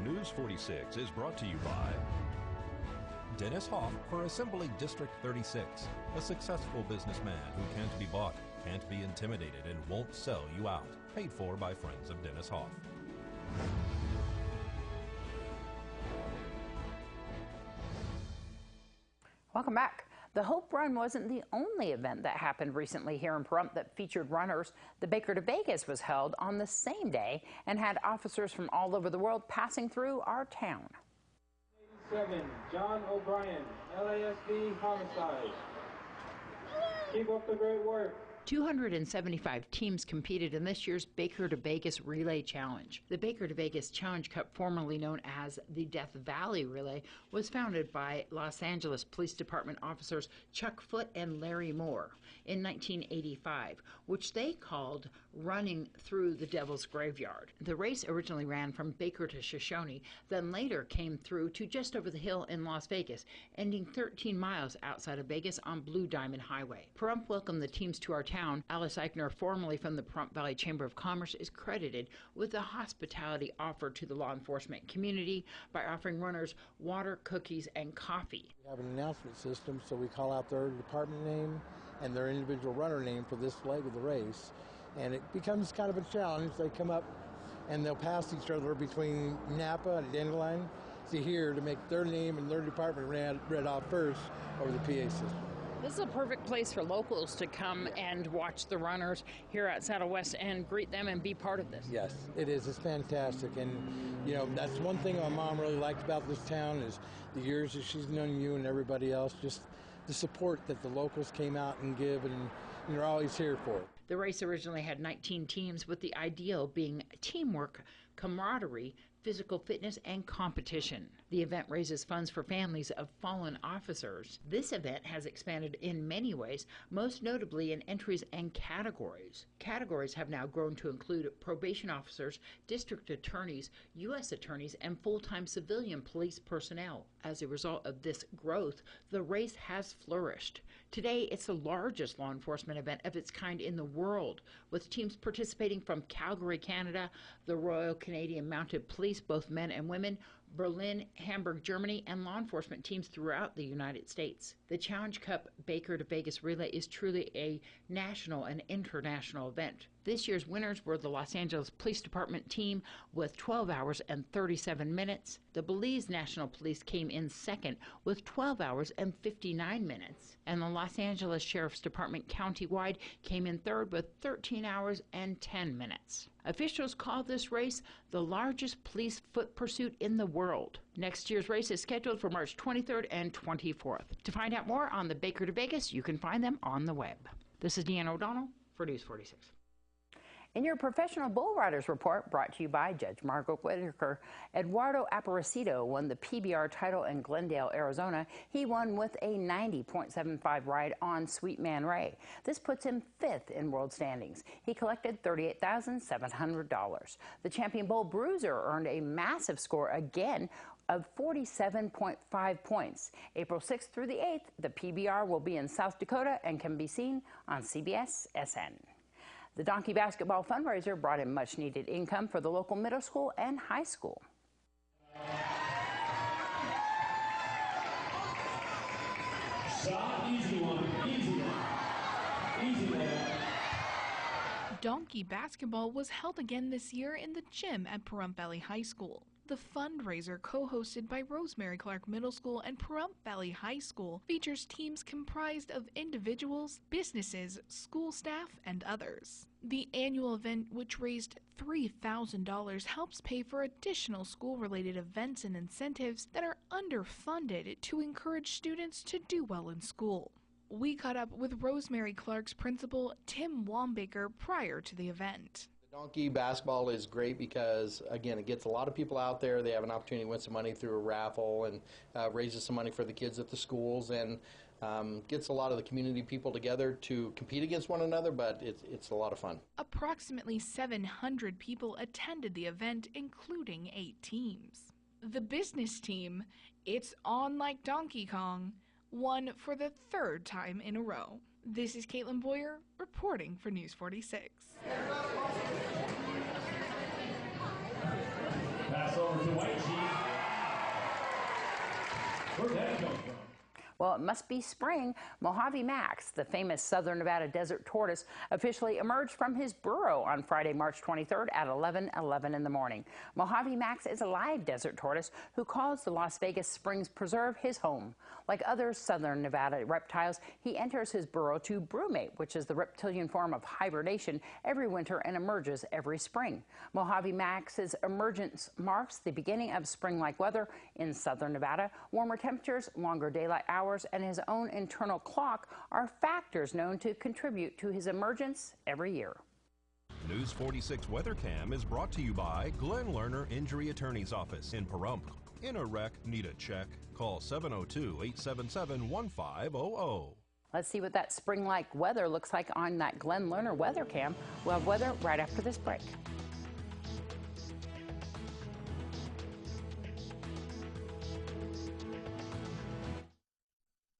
News 46 is brought to you by Dennis Hoff for Assembly District 36, a successful businessman who can't be bought, can't be intimidated, and won't sell you out. Paid for by friends of Dennis Hoff. Welcome back. The Hope Run wasn't the only event that happened recently here in Pahrump that featured runners. The Baker to Vegas was held on the same day and had officers from all over the world passing through our town. 87, John O'Brien, LASD homicide. Keep up the great work. 275 teams competed in this year's Baker to Vegas Relay Challenge. The Baker to Vegas Challenge Cup, formerly known as the Death Valley Relay, was founded by Los Angeles Police Department officers Chuck Foote and Larry Moore in 1985, which they called Running Through the Devil's Graveyard. The race originally ran from Baker to Shoshone, then later came through to just over the hill in Las Vegas, ending 13 miles outside of Vegas on Blue Diamond Highway. Pahrump welcomed the teams to our town. Alice Eichner, formerly from the Pahrump Valley Chamber of Commerce, is credited with the hospitality offered to the law enforcement community by offering runners water, cookies, and coffee. We have an announcement system, so we call out their department name and their individual runner name for this leg of the race, and it becomes kind of a challenge. They come up and they'll pass each other between Napa and Dandelion to here to make their name and their department read off first over the PA system. This is a perfect place for locals to come and watch the runners here at Saddle West and greet them and be part of this. Yes, it is. It's fantastic. And, you know, that's one thing my mom really liked about this town is the years that she's known you and everybody else, just the support that the locals came out and give, and you're always here for it. The race originally had 19 teams, with the ideal being teamwork, camaraderie, physical fitness, and competition. The event raises funds for families of fallen officers. This event has expanded in many ways, most notably in entries and categories. Categories have now grown to include probation officers, district attorneys, U.S. attorneys, and full-time civilian police personnel. As a result of this growth, the race has flourished. Today, it's the largest law enforcement event of its kind in the world, with teams participating from Calgary, Canada, the Royal Canadian Mounted Police, both men and women, Berlin, Hamburg, Germany, and law enforcement teams throughout the United States. The Challenge Cup Baker to Vegas Relay is truly a national and international event. This year's winners were the Los Angeles Police Department team with 12 hours and 37 minutes. The Belize National Police came in second with 12 hours and 59 minutes. And the Los Angeles Sheriff's Department countywide came in third with 13 hours and 10 minutes. Officials call this race the largest police foot pursuit in the world. Next year's race is scheduled for March 23rd and 24th. To find out more on the Baker to Vegas, you can find them on the web. This is Deanna O'Donnell for News 46. In your Professional Bull Riders Report, brought to you by Judge Margot Whitaker, Eduardo Aparecido won the PBR title in Glendale, Arizona. He won with a 90.75 ride on Sweet Man Ray. This puts him 5th in world standings. He collected $38,700. The champion bull Bruiser earned a massive score again of 47.5 points. April 6th through the 8th, the PBR will be in South Dakota and can be seen on CBS SN. The Donkey Basketball fundraiser brought in much-needed income for the local middle school and high school. Shot, easy one, easy one, easy one. Donkey basketball was held again this year in the gym at Pahrump Valley High School. The fundraiser, co-hosted by Rosemary Clark Middle School and Pahrump Valley High School, features teams comprised of individuals, businesses, school staff, and others. The annual event, which raised $3,000, helps pay for additional school-related events and incentives that are underfunded to encourage students to do well in school. We caught up with Rosemary Clark's principal, Tim Wambaker, prior to the event. Donkey basketball is great because, again, it gets a lot of people out there. They have an opportunity to win some money through a raffle and raises some money for the kids at the schools, and gets a lot of the community people together to compete against one another, but it's a lot of fun. Approximately 700 people attended the event, including 8 teams. The business team, It's On Like Donkey Kong, won for the 3rd time in a row. This is Caitlin Boyer reporting for News 46. Pass over to White G. Well, it must be spring. Mojave Max, the famous southern Nevada desert tortoise, officially emerged from his burrow on Friday, March 23rd at 11:11 in the morning. Mojave Max is a live desert tortoise who calls the Las Vegas Springs Preserve his home. Like other southern Nevada reptiles, he enters his burrow to brumate, which is the reptilian form of hibernation, every winter and emerges every spring. Mojave Max's emergence marks the beginning of spring-like weather in southern Nevada. Warmer temperatures, longer daylight hours, and his own internal clock are factors known to contribute to his emergence every year. News 46 Weather Cam is brought to you by Glenn Lerner Injury Attorney's Office in Pahrump. In a wreck, need a check? Call 702-877-1500. Let's see what that spring-like weather looks like on that Glenn Lerner Weather Cam. We'll have weather right after this break.